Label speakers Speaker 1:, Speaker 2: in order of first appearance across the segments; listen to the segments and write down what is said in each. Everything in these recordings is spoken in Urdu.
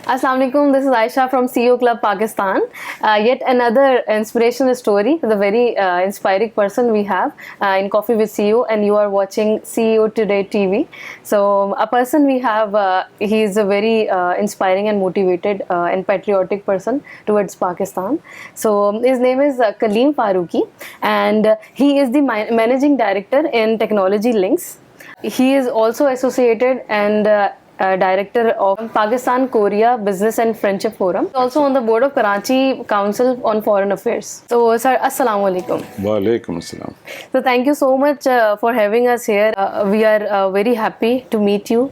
Speaker 1: Assalamu alaikum, this is Aisha from CEO Club Pakistan. Yet another inspirational story, the very inspiring person we have in Coffee with CEO, and you are watching CEO Today TV. So a person we have, he is a very inspiring and motivated and patriotic person towards Pakistan. So his name is Kaleem Farooqi, and he is the managing director in Technology Links. He is also associated and director of Pakistan Korea Business and Friendship Forum, also on the board of Karachi Council on Foreign Affairs. So sir, assalamu alaikum.
Speaker 2: Wa alaikum assalam.
Speaker 1: So thank you so much for having us here. We are very happy to meet you.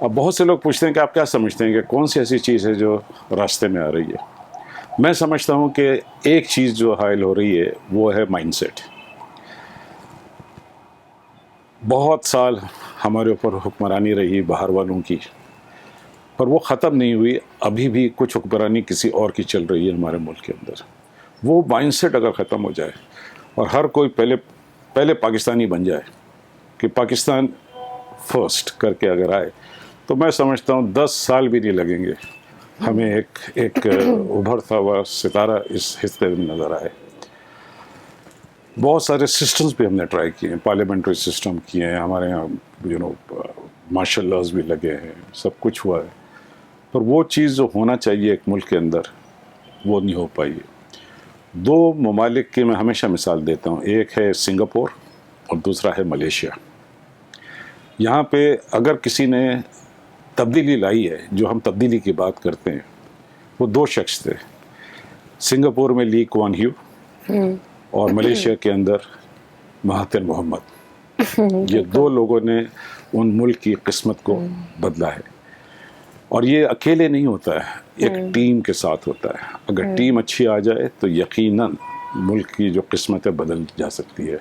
Speaker 2: اب بہت سے لوگ پوچھتے ہیں کہ آپ کیا سمجھتے ہیں کہ کون سی ایسی چیز ہے جو راستے میں آ رہی ہے. میں سمجھتا ہوں کہ ایک چیز جو حائل ہو رہی ہے وہ ہے مائنڈ سیٹ. بہت سال ہمارے اوپر حکمرانی رہی باہر والوں کی، پر وہ ختم نہیں ہوئی. ابھی بھی کچھ حکمرانی کسی اور کی چل رہی ہے ہمارے ملک کے اندر. وہ مائنڈ سیٹ اگر ختم ہو جائے اور ہر کوئی پہلے پاکستانی بن جائے کہ پاکستان فرسٹ کر کے اگر آئے، تو میں سمجھتا ہوں 10 سال بھی نہیں لگیں گے ہمیں ایک ابھرتا ہوا ستارہ اس حصے میں نظر آئے. بہت سارے سسٹمز بھی ہم نے ٹرائی کیے ہیں، پارلیمنٹری سسٹم کیے ہیں ہمارے یہاں، مارشل لاز بھی لگے ہیں، سب کچھ ہوا ہے، پر وہ چیز جو ہونا چاہیے ایک ملک کے اندر وہ نہیں ہو پائی ہے. 2 ممالک کی میں ہمیشہ مثال دیتا ہوں، ایک ہے سنگاپور اور دوسرا ہے ملیشیا. یہاں پہ اگر کسی نے تبدیلی لائی ہے، جو ہم تبدیلی کی بات کرتے ہیں، وہ 2 شخص تھے. سنگاپور میں لی کوان ہیو اور ملیشیا کے اندر مہاتیر محمد. یہ 2 لوگوں نے ان ملک کی قسمت کو بدلا ہے. اور یہ اکیلے نہیں ہوتا ہے، ایک ٹیم کے ساتھ ہوتا ہے. اگر ٹیم اچھی آ جائے تو یقیناً ملک کی جو قسمتیں بدل جا سکتی ہے.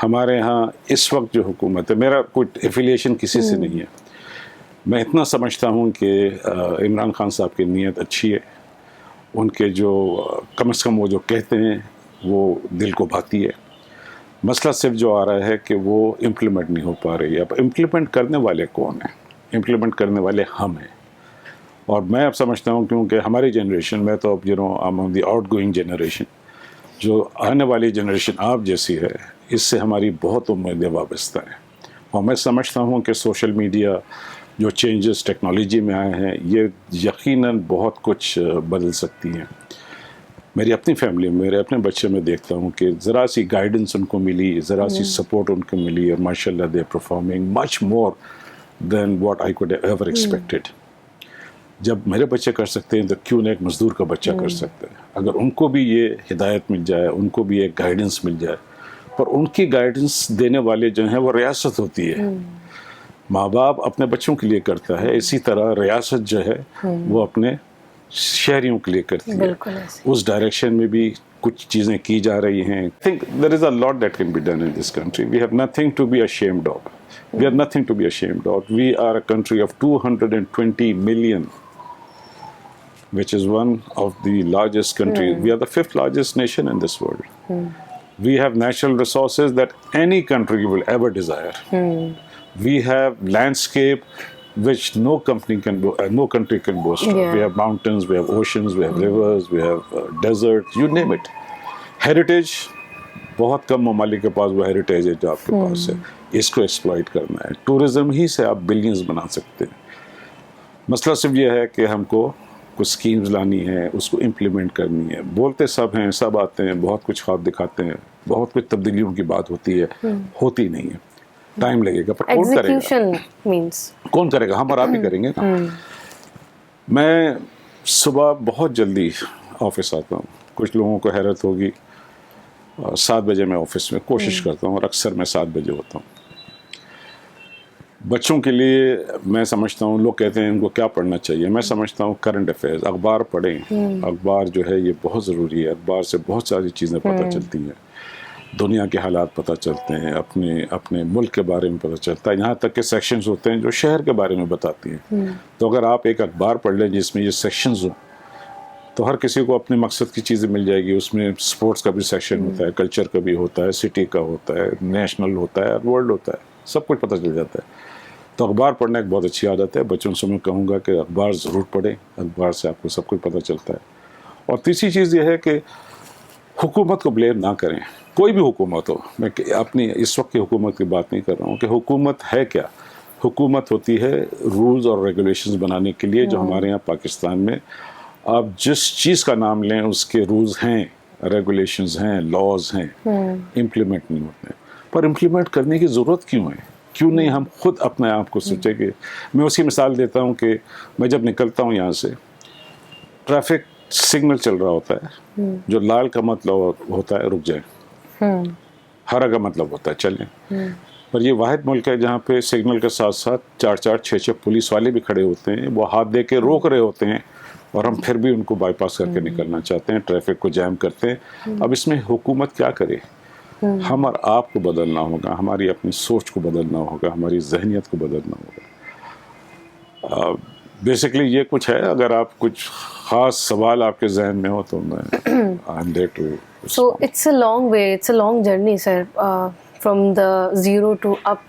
Speaker 2: ہمارے ہاں اس وقت جو حکومت ہے، میرا کوئی ایفیلیشن کسی سے نہیں ہے، میں اتنا سمجھتا ہوں کہ عمران خان صاحب کی نیت اچھی ہے. ان کے جو کم از کم وہ جو کہتے ہیں وہ دل کو بھاتی ہے. مسئلہ صرف جو آ رہا ہے کہ وہ امپلیمنٹ نہیں ہو پا رہی ہے. اب امپلیمنٹ کرنے والے کون ہیں؟ امپلیمنٹ کرنے والے ہم ہیں. اور میں اب سمجھتا ہوں کیونکہ ہماری جنریشن میں تو اب آن دی آؤٹ گوئنگ جنریشن، جو آنے والی جنریشن آپ جیسی ہے، اس سے ہماری بہت امیدیں وابستہ ہیں. اور میں سمجھتا ہوں کہ سوشل میڈیا جو چینجز ٹیکنالوجی میں آئے ہیں، یہ یقیناً بہت کچھ بدل سکتی ہیں. میری اپنی فیملی میں، میرے اپنے بچے میں دیکھتا ہوں کہ ذرا سی گائیڈنس ان کو ملی، ذرا سی سپورٹ ان کو ملی، اور ماشاء اللہ they performing much more than what I could ever expected. جب میرے بچے کر سکتے ہیں تو کیوں نہ ایک مزدور کا بچہ کر سکتا ہے؟ اگر ان کو بھی یہ ہدایت مل جائے، ان کو بھی ایک گائیڈنس مل جائے. پر ان کی گائیڈنس دینے والے جو ہیں وہ ریاست ہوتی ہے. ماں باپ اپنے بچوں کے لیے کرتا ہے، اسی طرح ریاست جو ہے وہ اپنے شہریوں کے لیے کرتی ہے. اس ڈائریکشن میں بھی کچھ چیزیں کی جا رہی ہیں. I think there is a lot that can be done in this country. We have nothing to be ashamed of. We have nothing to be ashamed of. We are a country of 220 million, which is one of the largest countries. We are the 5th largest nation in this world. We have natural resources that any country will ever desire. We have landscape which no country can boast of.
Speaker 1: Yeah.
Speaker 2: We have mountains, we have oceans, we have rivers, we have deserts, you name it. Heritage, بہت کم ممالک کے پاس وہ ہیریٹیج ہے جو آپ کے پاس ہے. اس کو ایکسپلائٹ کرنا ہے. ٹورزم ہی سے آپ بلینز بنا سکتے ہیں. مسئلہ صرف یہ ہے کہ ہم کو کچھ اسکیمز لانی ہے، اس کو امپلیمنٹ کرنی ہے. بولتے سب ہیں، سب آتے ہیں، بہت کچھ خواب دکھاتے ہیں، بہت کچھ تبدیلیوں کی بات ہوتی ہے، ہوتی نہیں ہے. ٹائم لگے گا، پر کون کرے گا؟
Speaker 1: Execution means
Speaker 2: کون کرے گا؟ ہم اور آپ ہی کریں گے نا. میں صبح بہت جلدی آفس آتا ہوں. کچھ لوگوں کو حیرت ہوگی، 7 بجے میں آفس میں کوشش کرتا ہوں، اور اکثر میں 7 بجے ہوتا ہوں. بچوں کے لیے میں سمجھتا ہوں، لوگ کہتے ہیں ان کو کیا پڑھنا چاہیے، میں سمجھتا ہوں کرنٹ افیئرز، اخبار پڑھیں. اخبار جو ہے یہ بہت ضروری ہے. اخبار سے بہت ساری چیزیں پتہ چلتی ہیں، دنیا کے حالات پتہ چلتے ہیں، اپنے ملک کے بارے میں پتہ چلتا ہے. یہاں تک کہ سیکشنز ہوتے ہیں جو شہر کے بارے میں بتاتی ہیں. تو اگر آپ ایک اخبار پڑھ لیں جس میں یہ سیکشنز ہوں، تو ہر کسی کو اپنے مقصد کی چیزیں مل جائے گی. اس میں سپورٹس کا بھی سیکشن ہوتا ہے، کلچر کا بھی ہوتا ہے، سٹی کا ہوتا ہے، نیشنل ہوتا ہے، ورلڈ ہوتا ہے، سب کچھ پتہ چل جاتا ہے. تو اخبار پڑھنا ایک بہت اچھی عادت ہے. بچوں سے میں کہوں گا کہ اخبار ضرور پڑھیں. اخبار سے آپ کو سب کچھ پتہ چلتا ہے. اور تیسری چیز یہ ہے کہ حکومت کو بلیم نہ کریں. کوئی بھی حکومت ہو، میں اپنی اس وقت کی حکومت کی بات نہیں کر رہا ہوں کہ حکومت ہے کیا. حکومت ہوتی ہے رولز اور ریگولیشنز بنانے کے لیے، جو ہمارے یہاں پاکستان میں آپ جس چیز کا نام لیں اس کے رولز ہیں، ریگولیشنز ہیں، لاز ہیں، امپلیمنٹ نہیں ہوتے ہیں. پر امپلیمنٹ کرنے کی ضرورت کیوں ہے؟ کیوں نہیں ہم خود اپنے آپ کو سوچیں کہ میں اسی مثال دیتا ہوں کہ میں جب نکلتا ہوں یہاں سے، ٹریفک سگنل چل رہا ہوتا ہے، جو لال کا مطلب ہوتا ہے رک جائیں، ہرا کا مطلب ہوتا ہے چلیں. پر یہ واحد ملک ہے جہاں پہ سگنل کے ساتھ ساتھ 4-4 6-6 پولیس والے بھی کھڑے ہوتے ہیں, وہ ہاتھ دے کے روک رہے ہوتے ہیں, اور ہم پھر بھی ان کو بائی پاس کر کے نکلنا چاہتے ہیں, ٹریفک کو جیم کرتے ہیں. اب اس میں حکومت کیا کرے؟ ہم اور آپ کو بدلنا ہوگا, ہماری اپنی سوچ کو بدلنا ہوگا, ہماری ذہنیت کو بدلنا ہوگا. بیسکلی یہ کچھ ہے. اگر آپ کچھ خاص سوال آپ کے ذہن میں ہو تو میں I'm there to respond.
Speaker 1: So it's a long way, it's a long journey, sir, from the zero to up.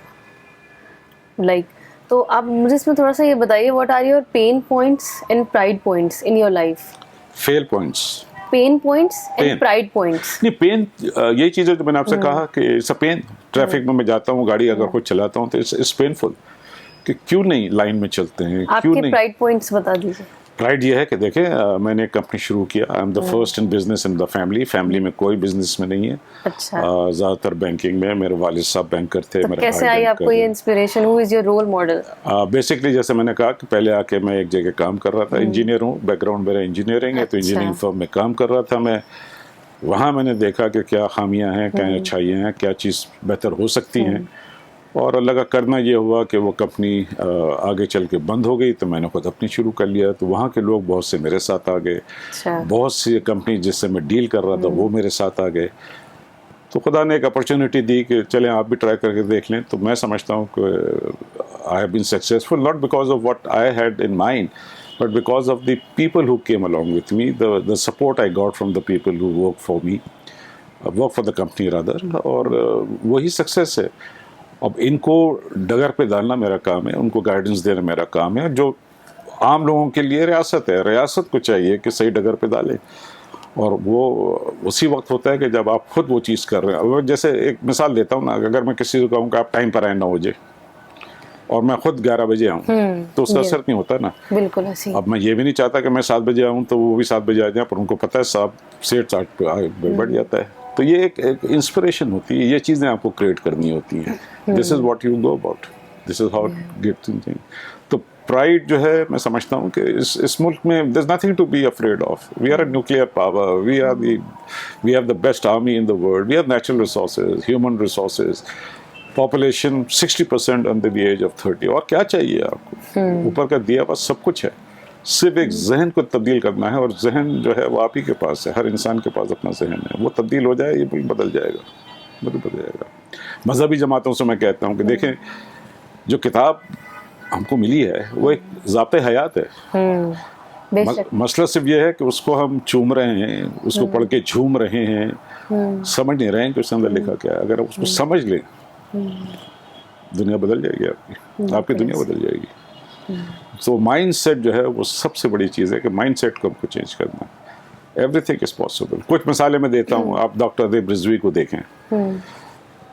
Speaker 1: Like, تو آپ مجھے اس میں تھوڑا سا یہ بتائیے, what are your pain points and pride points in your life?
Speaker 2: Fail points.
Speaker 1: Pain points and pride points.
Speaker 2: نہیں, پین یہی چیز ہے جو میں نے آپ سے کہا کہ اٹس اے پین. ٹریفک میں جاتا ہوں, گاڑی اگر خود چلاتا ہوں تو اٹس پینفل کہ کیوں نہیں لائن میں چلتے ہیں,
Speaker 1: آپ
Speaker 2: کیوں
Speaker 1: کے
Speaker 2: نہیں.
Speaker 1: پرائڈ پوائنٹس بتا دیجیے.
Speaker 2: پرائڈ یہ ہے کہ دیکھیں میں نے ایک کمپنی شروع کیا. I am the first in business in the family میں کوئی بزنس میں نہیں ہے.
Speaker 1: اچھا,
Speaker 2: زیادہ تر بینکنگ میں. میرے والد صاحب بینکر تھے.
Speaker 1: کیسے آئی آپ کو یہ inspiration? Who is your role model?
Speaker 2: Basically جیسے میں نے کہا کہ پہلے آ کے میں ایک جگہ کام کر رہا تھا. انجینئر ہوں, بیک گراؤنڈ میرا انجینئرنگ ہے, تو انجینئرنگ فرم میں کام کر رہا تھا میں. وہاں میں نے دیکھا کہ کیا خامیاں ہیں, کیا اچھائیاں ہیں, کیا چیز بہتر ہو سکتی ہیں. اور اللہ کا کرنا یہ ہوا کہ وہ کمپنی آگے چل کے بند ہو گئی, تو میں نے خود اپنی شروع کر لیا. تو وہاں کے لوگ بہت سے میرے ساتھ آ گئے. بہت سی کمپنی جس سے میں ڈیل کر رہا تھا وہ میرے ساتھ آ گئے. تو خدا نے ایک اپرچونیٹی دی کہ چلیں آپ بھی ٹرائی کر کے دیکھ لیں. تو میں سمجھتا ہوں کہ I have been successful not because of what I had in mind, but because of the people who came along with me, the support I got from the people who work for me, work for the company rather, اور وہی سکسیس ہے. اب ان کو ڈگر پہ ڈالنا میرا کام ہے, ان کو گائیڈنس دینا میرا کام ہے. جو عام لوگوں کے لیے ریاست ہے, ریاست کو چاہیے کہ صحیح ڈگر پہ ڈالے, اور وہ اسی وقت ہوتا ہے کہ جب آپ خود وہ چیز کر رہے ہیں. جیسے ایک مثال دیتا ہوں نا, اگر میں کسی کو کہوں کہ آپ ٹائم پر آئیں 9 بجے اور میں خود 11 بجے آؤں تو اس کا اثر نہیں ہوتا نا.
Speaker 1: بالکل.
Speaker 2: اب میں یہ بھی نہیں چاہتا کہ میں 7 بجے آؤں تو وہ بھی 7 بجے آ جائیں, پر ان کو پتہ ہے صاحب 7:30 پہ بڑھ جاتا ہے. تو یہ ایک انسپریشن ہوتی ہے, یہ چیزیں آپ کو کریٹ کرنی ہوتی ہیں. This is what you go about, this is how get thinking. تو پرائڈ جو ہے میں سمجھتا ہوں کہ اس ملک میں there is nothing to be afraid of. We are a nuclear power, we have the best army in the world, we have natural resources, human resources, population 60% under the age of 30. اور کیا چاہیے آپ کو؟ اوپر کا دیا ہوا سب کچھ ہے. صرف ایک ذہن کو تبدیل کرنا ہے, اور ذہن جو ہے وہ آپ ہی کے پاس ہے. ہر انسان کے پاس اپنا ذہن ہے, وہ تبدیل ہو جائے, یہ بدل جائے گا, بدل جائے گا. مذہبی جماعتوں سے میں کہتا ہوں کہ دیکھیں جو کتاب ہم کو ملی ہے وہ ایک ضابطۂ حیات ہے. مسئلہ صرف یہ ہے کہ اس کو ہم چوم رہے ہیں, اس کو پڑھ کے جھوم رہے ہیں, سمجھ نہیں رہے ہیں کہ اس کے اندر لکھا کیا ہے. اگر آپ اس کو سمجھ لیں دنیا بدل جائے گی, آپ کی دنیا بدل جائے گی. تو مائنڈ سیٹ جو ہے وہ سب سے بڑی چیز ہے کہ مائنڈ سیٹ کو ہم کو چینج کرنا ہے. Every thing is possible. کچھ مثالیں میں دیتا ہوں, آپ ڈاکٹر ادیب رضوی کو دیکھیں,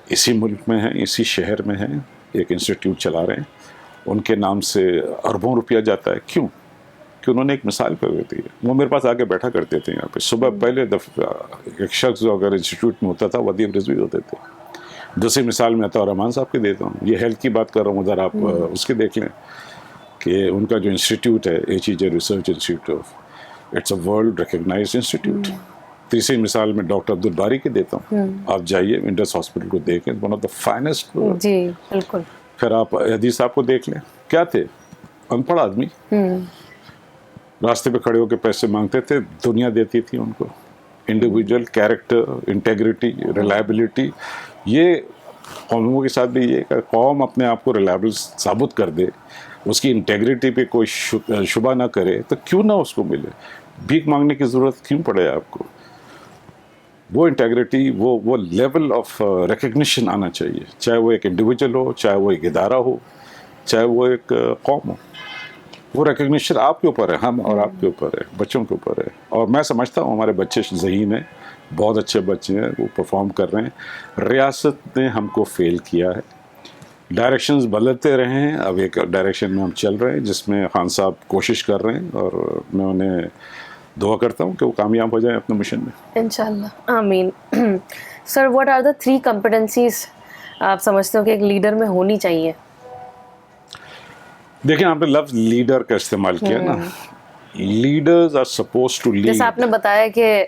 Speaker 2: اسی ملک میں ہیں, اسی شہر میں ہیں, ایک انسٹیٹیوٹ چلا رہے ہیں, ان کے نام سے اربوں روپیہ جاتا ہے. کیوں؟ کہ انہوں نے ایک مثال پہ ہوتی ہے. وہ میرے پاس آ کے بیٹھا کرتے تھے یہاں پہ صبح. پہلے دفعہ ایک شخص جو اگر انسٹیٹیوٹ میں ہوتا تھا وہ ادیب رضوی ہوتے تھے. دوسری مثال میں عطا الرحمان صاحب کی دیتا ہوں. یہ ہیلتھ کی بات کر رہا ہوں, ادھر آپ اس کے دیکھ لیں کہ ان کا جو انسٹیٹیوٹ ہے HEJ research institute, it's a world recognized institute. تیسری مثال میں ڈاکٹر عبدالباری کی دیتا ہوں. آپ جائیے انڈس ہاسپٹل کو دیکھیں, ون آف دا فائنسٹ.
Speaker 1: جی بالکل.
Speaker 2: پھر آپ حدیث صاحب کو دیکھ لیں, کیا تھے؟ ان پڑھ آدمی, راستے پہ کھڑے ہو کے پیسے مانگتے تھے, دنیا دیتی تھی ان کو. Individual character, integrity, reliability. یہ قوموں کے ساتھ بھی یہ کہ قوم اپنے آپ کو ریلائبل ثابت کر دے, اس کی انٹیگریٹی پہ کوئی شبہ نہ کرے, تو کیوں نہ اس کو ملے. بھیک مانگنے کی ضرورت کیوں پڑے آپ کو؟ وہ انٹیگریٹی, وہ لیول آف ریکگنیشن آنا چاہیے, چاہے وہ ایک انڈیویجول ہو, چاہے وہ ایک ادارہ ہو, چاہے وہ ایک قوم ہو. وہ ریکگنیشن آپ کے اوپر ہے, ہم اور آپ کے اوپر ہے, بچوں کے اوپر ہے. اور میں سمجھتا ہوں ہمارے بچے ذہین ہیں, بہت اچھے بچے ہیں, وہ پرفارم کر رہے ہیں. ریاست نے ہم کو فیل کیا ہے, ڈائریکشنز بدلتے رہے ہیں. اب ایک ڈائریکشن میں ہم چل رہے ہیں جس میں خان صاحب کوشش کر رہے ہیں, اور میں انہیں دعا کرتا ہوں کہ وہ کامیاب ہو جائیں اپنے مشن میں.
Speaker 1: انشاءاللہ آمین. سر, واٹ آر دا 3 کمپٹنسیز آپ سمجھتے ہو کہ ایک لیڈر میں ہونی چاہیے؟
Speaker 2: دیکھیں آپ نے لفظ لیڈر کا استعمال کیا نا. Leaders are suppose to lead.
Speaker 1: جیسے آپ نے بتایا کہ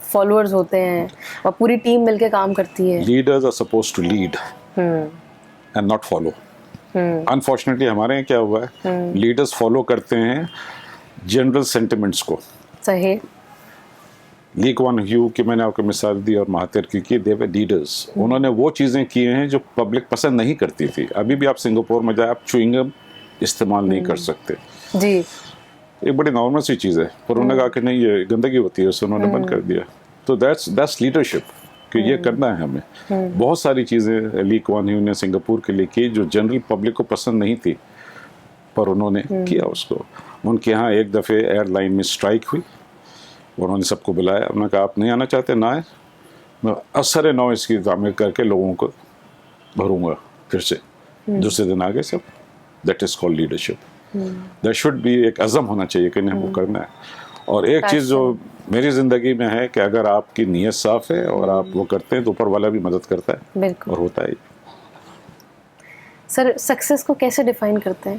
Speaker 1: فالوورز ہوتے ہیں اور پوری ٹیم مل کے کام کرتی ہے.
Speaker 2: Leaders are suppose to lead. and not follow. Unfortunately ہمارے یہاں کیا ہوا ہے, لیڈرز فالو کرتے ہیں جنرل سینٹیمنٹس کو.
Speaker 1: صحیح.
Speaker 2: لی کوان ہیو کی میں نے آپ کو مثال دی اور مہاتر کی, دے ور لیڈرز. انہوں نے وہ چیزیں کی ہیں جو پبلک پسند نہیں کرتی تھی. ابھی بھی آپ سنگاپور میں جائیں, آپ چوئنگ گم استعمال نہیں کر سکتے.
Speaker 1: جی.
Speaker 2: ایک بڑی نارمل سی چیز ہے, پر انہوں نے کہا کہ نہیں یہ گندگی ہوتی ہے, اسے انہوں نے بند کر دیا. تو دیٹس لیڈرشپ کہ یہ کرنا ہے ہمیں. بہت ساری چیزیں لی کوان ہیو نے سنگاپور کے لیے کی جو جنرل پبلک کو پسند نہیں تھی, پر انہوں نے کیا اس کو. ان کے یہاں ایک دفعہ ایئر لائن میں اسٹرائک ہوئی, انہوں نے سب کو بلایا, انہوں نے کہا آپ نہیں آنا چاہتے نہ آئے, میں اثر نو اس کی تعمیر کر کے لوگوں کو بھروں گا پھر سے. دوسرے دن آگے سب. That is called leadership. That should be, ایک عزم ہونا چاہیے کہ نہیں وہ کرنا ہے. اور ایک چیز جو میری زندگی میں ہے کہ اگر آپ کی نیت صاف ہے اور آپ وہ کرتے ہیں تو اوپر والا بھی مدد کرتا ہے.
Speaker 1: بالکل.
Speaker 2: اور ہوتا ہے.
Speaker 1: سر سکسیس کو کیسے ڈیفائن کرتے ہیں؟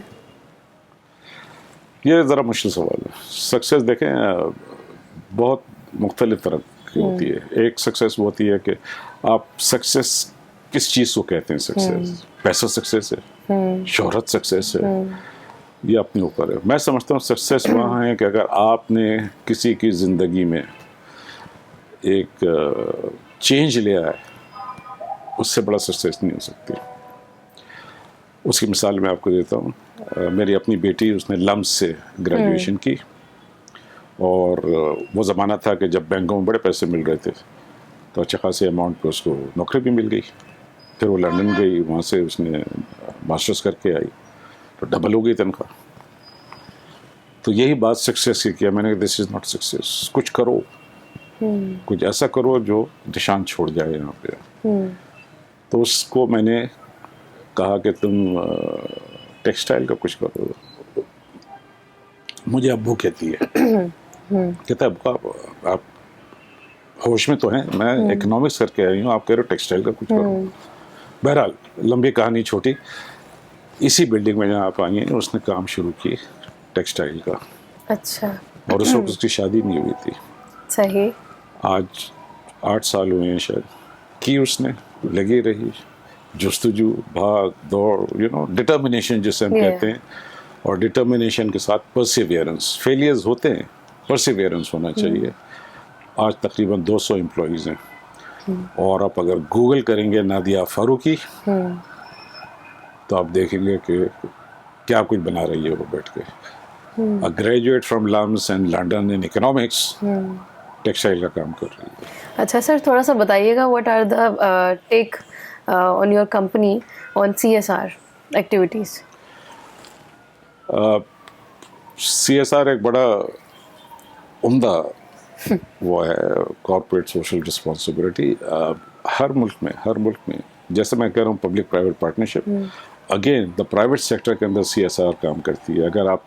Speaker 2: یہ ذرا مشکل سوال ہے. سکسیس دیکھیں بہت مختلف طرح کی ہوتی ہے. ایک سکسیس وہ ہوتی ہے کہ آپ سکسیس کس چیز کو کہتے ہیں. سکسیس پیسہ سکسیس ہے, شہرت سکسیس ہے, یہ اپنے اوپر ہے. میں سمجھتا ہوں سکسیس وہاں ہے کہ اگر آپ نے کسی کی زندگی میں ایک چینج لیا ہے, اس سے بڑا سکسیس نہیں ہو سکتی. اس کی مثال میں آپ کو دیتا ہوں. میری اپنی بیٹی, اس نے لمس سے گریجویشن کی, اور وہ زمانہ تھا کہ جب بینکوں میں بڑے پیسے مل رہے تھے, تو اچھا خاصے اماؤنٹ پہ اس کو نوکری بھی مل گئی. پھر وہ لنڈن گئی, وہاں سے اس نے ماسٹرز کر کے آئی, تو ڈبل ہو گئی تنخواہ. تو یہی بات سکسیس کی کیا میں نے, دس از ناٹ سکسیس. کچھ کرو, کچھ ایسا کرو جو نشان چھوڑ جائے یہاں پہ. تو اس کو میں نے کہا کہ تم ٹیکسٹائل کا کچھ کرو. مجھے ابو کہتی ہے, کہتا ہے ابو آپ ہوش میں تو ہیں, میں اکنامکس کر کے آئی ہوں, آپ کہہ رہے ہو ٹیکسٹائل کا کچھ کرو. بہرحال لمبی کہانی چھوٹی, اسی بلڈنگ میں جہاں آپ آئی ہیں اس نے کام شروع کی ٹیکسٹائل کا.
Speaker 1: اچھا.
Speaker 2: اور اس وقت اس کی شادی نہیں ہوئی تھی.
Speaker 1: صحیح.
Speaker 2: آج 8 سال ہوئے ہیں شاید. کی اس نے لگی رہی, جستجو, بھاگ دوڑ, ڈٹرمنیشن جسے ہم کہتے ہیں, اور ڈٹرمنیشن کے ساتھ پرسیویئرنس. فیلیئرز ہوتے ہیں, پرسیویئرنس ہونا چاہیے. آج تقریباً 200 امپلائیز ہیں, اور آپ اگر گوگل کریں گے نادیہ فاروقی تو آپ دیکھیں گے کہ کیا کچھ بنا رہی ہے وہ بیٹھ کے. گریجویٹ فرام لمس and London in economics, textile کا کام کر رہی ہے.
Speaker 1: اچھا سر, تھوڑا سا بتائیے گا what are the take on your company on CSR activities.
Speaker 2: CSR ایک بڑا عمدہ وہ ہے, کارپوریٹ سوشل رسپانسبلٹی. ہر ملک میں جیسے میں کہہ رہا ہوں public private partnership, again the private sector کے اندر CSR کام کرتی ہے. اگر آپ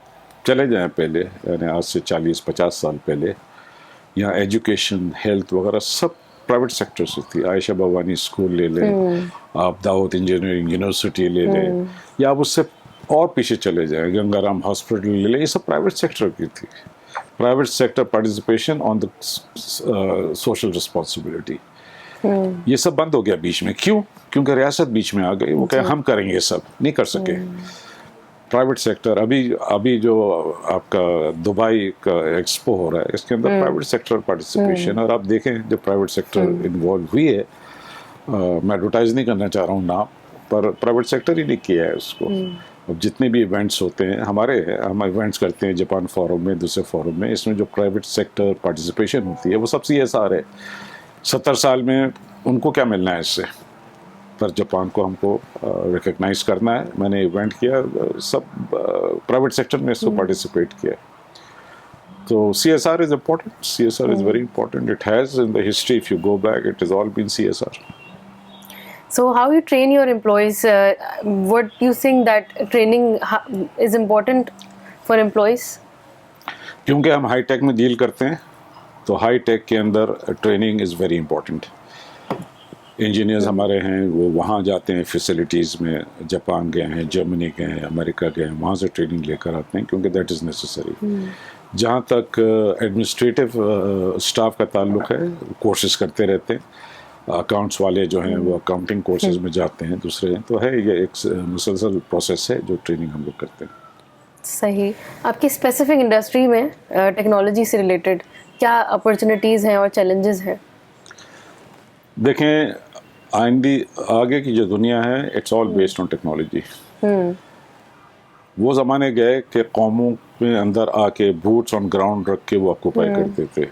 Speaker 2: چلے جائیں پہلے, یعنی آج سے 40-50 سال پہلے, یہاں ایجوکیشن, ہیلتھ وغیرہ سب پرائیویٹ سیکٹر سے تھی. عائشہ بھوانی اسکول لے لیں, آپ داؤد انجینئرنگ یونیورسٹی لے لیں, یا آپ اس سے اور پیچھے چلے جائیں, گنگا رام ہاسپٹل لے لیں, یہ سب پرائیویٹ سیکٹر کی تھی. Private sector participation on the social responsibility, یہ سب بند ہو گیا بیچ میں. کیوں؟ کیونکہ ریاست بیچ میں آ گئی. وہ کہ ہم کریں گے, سب نہیں کر سکے. پرائیویٹ سیکٹر ابھی جو آپ کا دبئی کا ایکسپو ہو رہا ہے, اس کے اندر پرائیویٹ سیکٹر پارٹیسپیشن. اور آپ دیکھیں جو پرائیویٹ سیکٹر انوالو ہوئی ہے, میں ایڈورٹائز نہیں کرنا چاہ رہا ہوں نام, پر پرائیویٹ سیکٹر ہی نہیں کیا ہے اس کو. اب جتنے بھی ایونٹس ہوتے ہیں ہم ایونٹس کرتے ہیں جاپان فورم میں, دوسرے فورم میں, اس میں جو پرائیویٹ سیکٹر پارٹیسپیشن ہوتی ہے وہ سب CSR ہے. 70 سال میں ان کو کیا ملنا ہے اس سے, پر جاپان کو ہم کو ریکگنائز کرنا ہے. میں نے ایونٹ کیا, سب پرائیویٹ سیکٹر نے اس کو پارٹیسپیٹ کیا. تو CSR is important. CSR is very important. It has in the history, if you go back, it has all been CSR.
Speaker 1: So how you train your employees? What do you think that training is important for employees?
Speaker 2: کیونکہ ہم ہائی ٹیک میں ڈیل کرتے ہیں, تو ہائی ٹیک کے اندر training is very important. Engineers ہمارے ہیں وہ وہاں جاتے ہیں فیسلٹیز میں, جاپان گئے ہیں, جرمنی گئے ہیں, امریکہ گئے ہیں, وہاں سے ٹریننگ لے کر آتے ہیں, کیونکہ دیٹ از نیسیسری. جہاں تک ایڈمنسٹریٹو اسٹاف کا تعلق ہے, کورسز کرتے رہتے ہیں. اکاؤنٹس والے جو ہیں وہ اکاؤنٹنگ کورسز میں جاتے ہیں، دوسرے ہیں، تو ہے یہ ایک مسلسل پروسیس ہے جو ٹریننگ ہم لوگ کرتے ہیں.
Speaker 1: صحیح. آپ کی اسپیسیفک انڈسٹری میں ٹیکنالوجی سے ریلیٹڈ کیا اپرچونیٹیز ہیں اور چیلنجز ہیں؟
Speaker 2: دیکھیں آگے کی جو دنیا ہے it's all based on technology. وہ زمانے گئے کہ قوموں کے اندر آ کے بوٹس آن گراؤنڈ رکھ کے وہ آکوپائی کرتے تھے.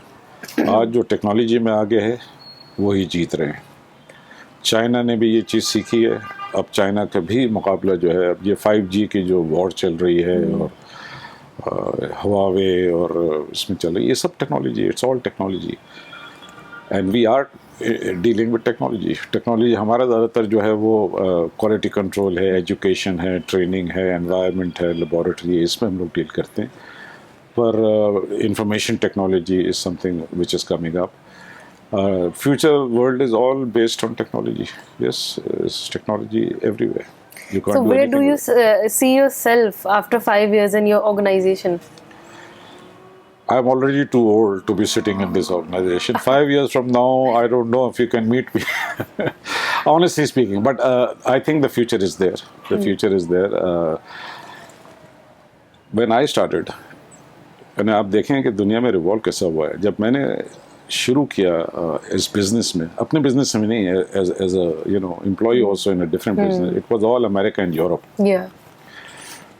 Speaker 2: آج جو ٹیکنالوجی میں آگے ہے وہی جیت رہے ہیں. چائنا نے بھی یہ چیز سیکھی ہے. اب چائنا کا بھی مقابلہ جو ہے، اب یہ 5G کی جو وار چل رہی ہے اور ہواوے اور اس میں چل رہی ہے، یہ سب technology, it's all technology and we are dealing with technology. Technology ہمارا زیادہ تر جو ہے وہ کوالٹی کنٹرول ہے، ایجوکیشن ہے، ٹریننگ ہے، انوائرمنٹ ہے، لیبارٹری ہے، اس میں ہم لوگ ڈیل کرتے ہیں. پر information technology is something which is coming up. Future world is all based on technology. Yes, it's technology everywhere. You can't
Speaker 1: So
Speaker 2: do
Speaker 1: where do
Speaker 2: anything
Speaker 1: you
Speaker 2: without it.
Speaker 1: see yourself after 5 years in your organization?
Speaker 2: I'm already too old to be sitting in this organization. 5 years from now, I don't know if you can meet me. Honestly speaking, but I think the future is there. The future is there. When I started, and آپ دیکھیں کہ دنیا میں ریوالو کیسا ہوا ہے. جب میں نے شروع کیا اس بزنس میں، اپنے بزنس میں نہیں، as a employee also in a different business, it was all America and Europe.
Speaker 1: Yeah.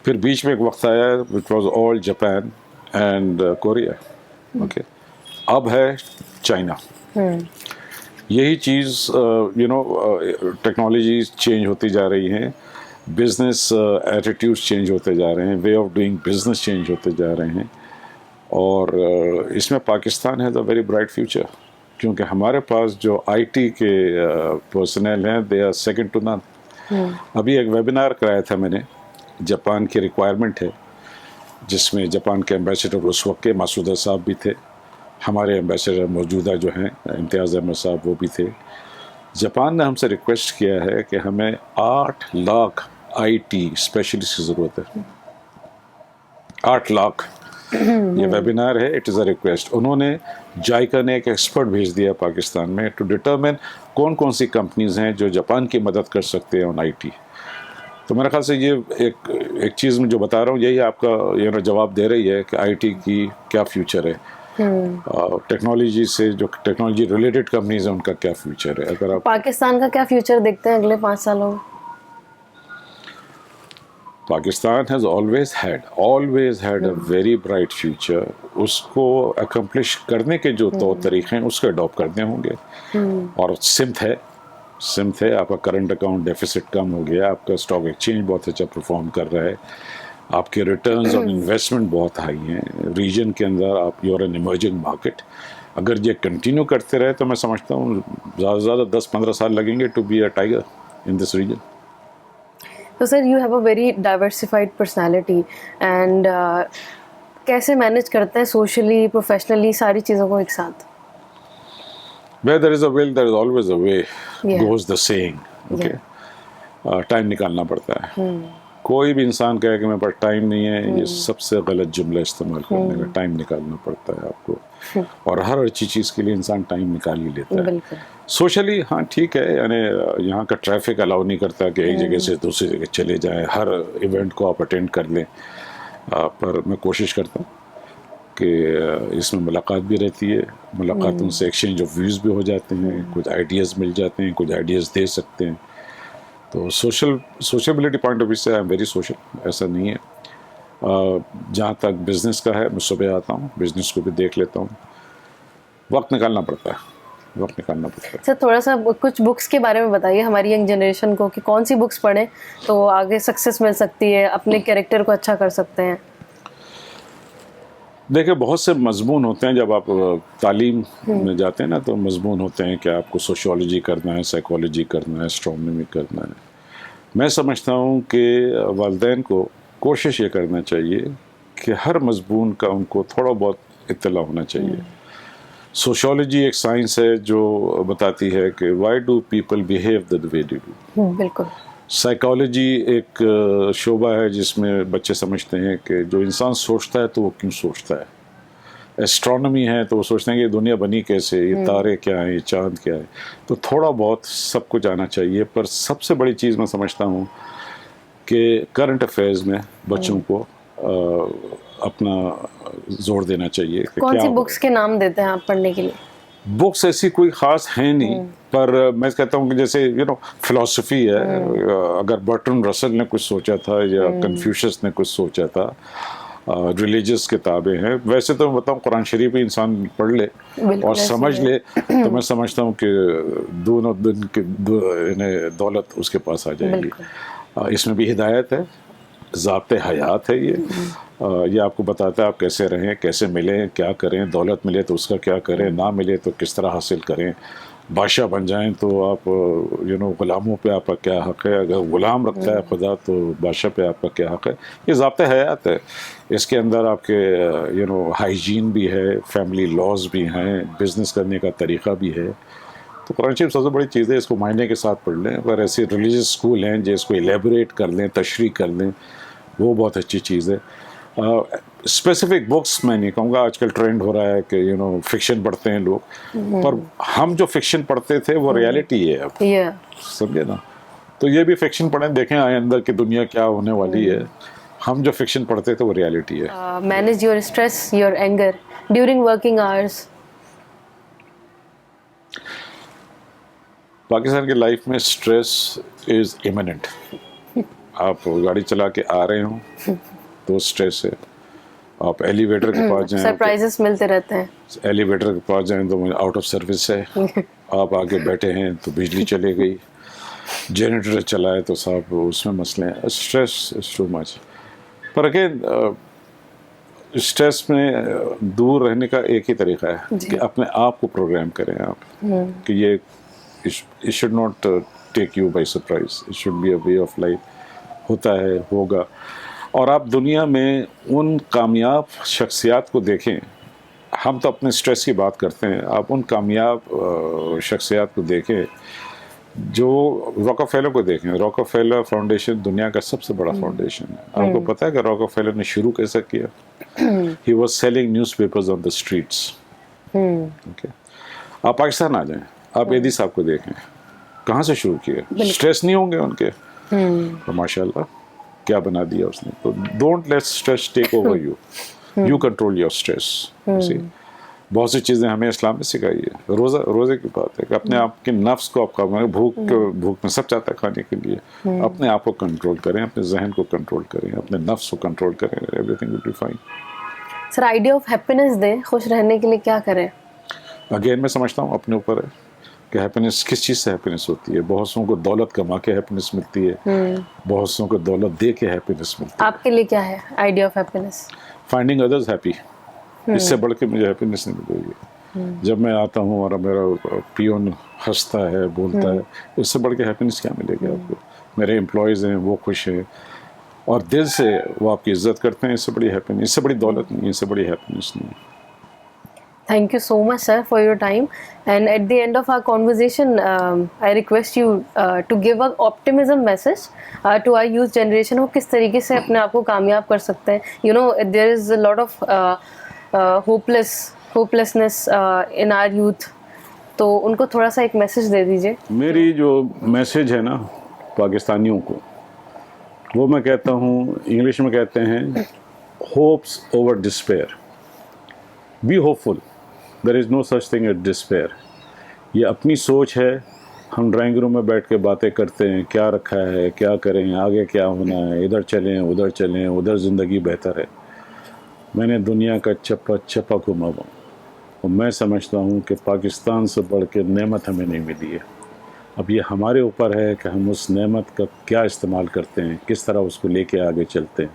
Speaker 2: پھر بیچ میں ایک وقت آیا it was all Japan and Korea. Okay, اب ہے چائنا. یہی چیز ٹیکنالوجی چینج ہوتی جا رہی ہیں، بزنس ایٹیٹیوڈ چینج ہوتے جا رہے ہیں، way of doing business change ہوتے جا رہے ہیں. اور اس میں Pakistan has a very bright future, کیونکہ ہمارے پاس جو آئی ٹی کے پرسنل ہیں دے آر سیکنڈ ٹو نن. ابھی ایک ویبینار کرایا تھا میں نے، جاپان کی ریکوائرمنٹ ہے، جس میں جاپان کے ایمبیسڈر اس وقت کے مسعودہ صاحب بھی تھے، ہمارے ایمبیسڈر موجودہ جو ہیں امتیاز احمد صاحب وہ بھی تھے. جاپان نے ہم سے ریکویسٹ کیا ہے کہ ہمیں 8 لاکھ آئی ٹی اسپیشلسٹ کی ضرورت ہے. 8 لاکھ. یہ ویبینار ہے، اٹ از اے ریکویسٹ. انہوں نے جائکا نے ایک ایکسپرٹ بھیج دیا پاکستان میں ٹو ڈٹرمن کون کون سی کمپنیز ہیں جو جاپان کی مدد کر سکتے ہیں آن آئی ٹی. تو میرے خیال سے یہ ایک چیز میں جو بتا رہا ہوں یہی آپ کا جواب دے رہی ہے کہ آئی ٹی کی کیا فیوچر ہے، ٹیکنالوجی سے جو ٹیکنالوجی ریلیٹڈ کمپنیز ہیں ان کا کیا فیوچر ہے. اگر آپ
Speaker 1: پاکستان کا کیا فیوچر دیکھتے ہیں اگلے 5 سالوں میں؟
Speaker 2: Pakistan has always had a very bright future. اس کو اکمپلش کرنے کے جو طور طریقے ہیں اس کو اڈاپٹ کرنے ہوں گے. اور سمت ہے، آپ کا کرنٹ اکاؤنٹ ڈیفیسٹ کم ہو گیا، آپ کا اسٹاک ایکسچینج بہت اچھا پرفارم کر رہا ہے، آپ کے ریٹرنز اور انویسٹمنٹ بہت ہائی ہیں. ریجن کے اندر آپ you are an emerging market. اگر یہ کنٹینیو کرتے رہے تو میں سمجھتا ہوں زیادہ سے زیادہ 10-15 سال لگیں گے to be a tiger in this region.
Speaker 1: تو sir you have a very diversified personality and کیسے مینیج کرتے ہیں سوشلی پروفیشنلی ساری چیزوں کو ایک ساتھ؟
Speaker 2: Where there is a will, there is always a way, goes the saying. Okay. Time نکالنا پڑتا ہے. کوئی بھی انسان کہے کہ میرے پاس ٹائم نہیں ہے، یہ سب سے غلط جملہ استعمال کرنے کا. ٹائم نکالنا پڑتا ہے آپ کو، اور ہر اچھی چیز کے لیے انسان ٹائم نکال ہی لیتا ہے.
Speaker 1: بالکل.
Speaker 2: سوشلی ہاں ٹھیک ہے، یعنی یہاں کا ٹریفک الاؤ نہیں کرتا کہ ایک جگہ سے دوسری جگہ چلے جائیں، ہر ایونٹ کو آپ اٹینڈ کر لیں. پر میں کوشش کرتا ہوں کہ اس میں ملاقات بھی رہتی ہے، ملاقاتوں سے ایکسچینج آف ویوز بھی ہو جاتے ہیں، کچھ آئیڈیاز مل جاتے ہیں، کچھ آئیڈیاز دے سکتے ہیں. تو سوشیبلٹی پوائنٹ آف ویو سے آئی ایم ویری سوشل. ایسا نہیں ہے. جہاں تک بزنس کا ہے، میں صبح آتا ہوں، بزنس کو بھی دیکھ لیتا ہوں. وقت نکالنا پڑتا ہے.
Speaker 1: سر تھوڑا سا کچھ بکس کے بارے میں بتائیے ہماری ینگ جنریشن کو کہ کون سی بکس پڑھیں تو آگے سکسیس مل سکتی ہے، اپنے کیریکٹر کو اچھا کر سکتے ہیں.
Speaker 2: دیکھیں بہت سے مضمون ہوتے ہیں جب آپ تعلیم میں جاتے ہیں نا، تو مضمون ہوتے ہیں کہ آپ کو سوشیولوجی کرنا ہے، سائیکالوجی کرنا ہے، اسٹرانومی کرنا ہے. میں سمجھتا ہوں کہ والدین کو کوشش یہ کرنا چاہیے کہ ہر مضمون کا ان کو تھوڑا بہت اطلاع ہونا چاہیے. سوشیولوجی ایک سائنس ہے جو بتاتی ہے کہ why do people behave the way they do.
Speaker 1: بالکل.
Speaker 2: سائیکالوجی ایک شعبہ ہے جس میں بچے سمجھتے ہیں کہ جو انسان سوچتا ہے تو وہ کیوں سوچتا ہے. ایسٹرونومی ہے تو وہ سوچتے ہیں کہ یہ دنیا بنی کیسے, یہ تارے کیا ہیں, یہ چاند کیا ہے. تو تھوڑا بہت سب کچھ آنا چاہیے, پر سب سے بڑی چیز میں سمجھتا ہوں کہ کرنٹ افیئرز میں بچوں کو اپنا زور دینا چاہیے.
Speaker 1: کون سی بکس کے نام دیتے ہیں آپ پڑھنے کے لیے؟
Speaker 2: بکس ایسی کوئی خاص ہیں نہیں, پر میں کہتا ہوں کہ جیسے فلاسفی ہے, اگر برٹرن رسل نے کچھ سوچا تھا یا کنفیوشس نے کچھ سوچا تھا, ریلیجیس کتابیں ہیں. ویسے تو میں بتاؤں قرآن شریف بھی انسان پڑھ لے اور سمجھ لے تو میں سمجھتا ہوں کہ دونوں دن کی دولت اس کے پاس آ جائے گی. اس میں بھی ہدایت ہے, ضابطۂ حیات ہے. یہ آپ کو بتاتا ہے آپ کیسے رہیں, کیسے ملیں, کیا کریں, دولت ملے تو اس کا کیا کریں, نہ ملے تو کس طرح حاصل کریں, بادشاہ بن جائیں تو آپ غلاموں پہ آپ کا کیا حق ہے, اگر غلام رکھتا ہے خدا تو بادشاہ پہ آپ کا کیا حق ہے. یہ ضابطۂ حیات ہے. اس کے اندر آپ کے ہائیجین بھی ہے, فیملی لاز بھی ہیں, بزنس کرنے کا طریقہ بھی ہے. تو قرآن شریف سب سے بڑی چیز ہے, اس کو معنی کے ساتھ پڑھ لیں. اگر ایسے ریلیجیس اسکول ہیں جو اس کو ایلیبوریٹ کر لیں, تشریح کر لیں, وہ بہت اچھی چیز ہے. اسپیسیفک بکس میں نہیں کہوں گا, آج کل ٹرینڈ ہو رہا ہے کہ فکشن پڑھتے ہیں لوگ, پر ہم جو فکشن پڑھتے تھے وہ ریالٹی ہے اب, سمجھے نا. تو یہ بھی فکشن پڑھیں, دیکھیں آئے اندر کی دنیا کیا ہونے والی ہے. ہم جو فکشن پڑھتے تھے وہ ریالٹی ہے.
Speaker 1: Manage your stress, your anger during working hours.
Speaker 2: Pakistan کی لائف میں اسٹریس از ایمننٹ. آپ گاڑی چلا کے آ رہے ہوں تو اسٹریس ہے. آپ ایلیویٹر کے پاس جائیں,
Speaker 1: سرپرائزز ملتے رہتے ہیں.
Speaker 2: ایلیویٹر کے پاس جائیں تو آؤٹ آف سروس ہے. آپ آگے بیٹھے ہیں تو بجلی چلے گئی, جنریٹر چلائے تو صاحب اس میں مسئلے ہیں. Stress is too much. Per again stress میں دور رہنے کا ایک ہی طریقہ ہے کہ اپنے آپ کو پروگرام کریں آپ کہ یہ it should not take you by surprise. It should be a way of life. ہوتا ہے, ہوگا. اور آپ دنیا میں ان کامیاب شخصیات کو دیکھیں. ہم تو اپنے اسٹریس کی بات کرتے ہیں, آپ ان کامیاب شخصیات کو دیکھیں جو راکفیلر کو دیکھیں. راکفیلر فاؤنڈیشن دنیا کا سب سے بڑا فاؤنڈیشن ہے. آپ کو پتہ ہے کہ راکفیلر نے شروع کیسا کیا؟ He was selling newspapers on the streets. Okay. آپ پاکستان آ جائیں, آپ ایدی صاحب کو دیکھیں, کہاں سے شروع کیا. اسٹریس نہیں ہوں گے ان کے, ماشاء اللہ کیا بنا دیا اس نے. تو don't let stress take over you, you control your stress. بہت سی چیزیں ہمیں اسلام نے سکھائی ہے. روزے کی بات ہے کہ اپنے آپ کے نفس کو آپ کا, بھوک میں سب چاہتا ہے کھانے کے لیے, اپنے آپ کو کنٹرول کریں, اپنے ذہن کو کنٹرول کریں, اپنے نفس کو کنٹرول کریں, everything will be fine.
Speaker 1: سر آئیڈیا آف ہیپینس دیں, خوش رہنے کے لیے کیا کریں؟
Speaker 2: اگین میں سمجھتا ہوں اپنے اوپر ہے کہ ہیپینس کس چیز سے ہیپینس ہوتی ہے. بہت سو کو دولت کما کے ہیپینس ملتی ہے, بہت سو کو دولت دے کے ہیپینس ملتی ہے.
Speaker 1: آپ کے لیے کیا ہے idea of happiness?
Speaker 2: Finding others happy. اس سے بڑھ کے مجھے ہیپینس نہیں ملے گی. جب میں آتا ہوں اور میرا پیون ہنستا ہے, بولتا ہے, اس سے بڑھ کے ہیپینس کیا ملے گا آپ کو. میرے امپلائیز ہیں وہ خوش ہیں اور دل سے وہ آپ کی عزت کرتے ہیں, اس سے بڑی ہیپینس, اس سے بڑی دولت نہیں, اس سے بڑی ہیپینس نہیں.
Speaker 1: Thank you so much, sir, for your time. And at the end of our conversation, I request you to give an optimism message to our youth generation. وہ کس طریقے سے اپنے آپ کو کامیاب کر سکتے ہیں. You know, there is a lot of hopelessness in our youth. تو ان کو تھوڑا سا ایک میسج دے دیجیے.
Speaker 2: میری جو میسج ہے نا پاکستانیوں کو, وہ میں کہتا ہوں, انگلش میں کہتے ہیں hopes over despair. Be hopeful, there is no such thing at despair. یہ اپنی سوچ ہے. ہم ڈرائنگ روم میں بیٹھ کے باتیں کرتے ہیں, کیا رکھا ہے, کیا کریں, آگے کیا ہونا ہے, ادھر چلیں, ادھر زندگی بہتر ہے. میں نے دنیا کا چپا گھوما ہوا, اور میں سمجھتا ہوں کہ پاکستان سے بڑھ کے نعمت ہمیں نہیں ملی ہے. اب یہ ہمارے اوپر ہے کہ ہم اس نعمت کا کیا استعمال کرتے ہیں, کس طرح اس کو لے کے آگے چلتے ہیں.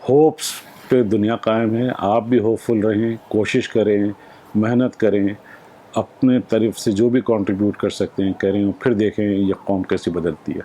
Speaker 2: ہوپس پہ دنیا قائم ہے. آپ بھی ہوپ فل رہیں, کوشش کریں, محنت کریں, اپنے طرف سے جو بھی کنٹریبیوٹ کر سکتے ہیں کریں, پھر دیکھیں یہ قوم کیسی بدلتی ہے.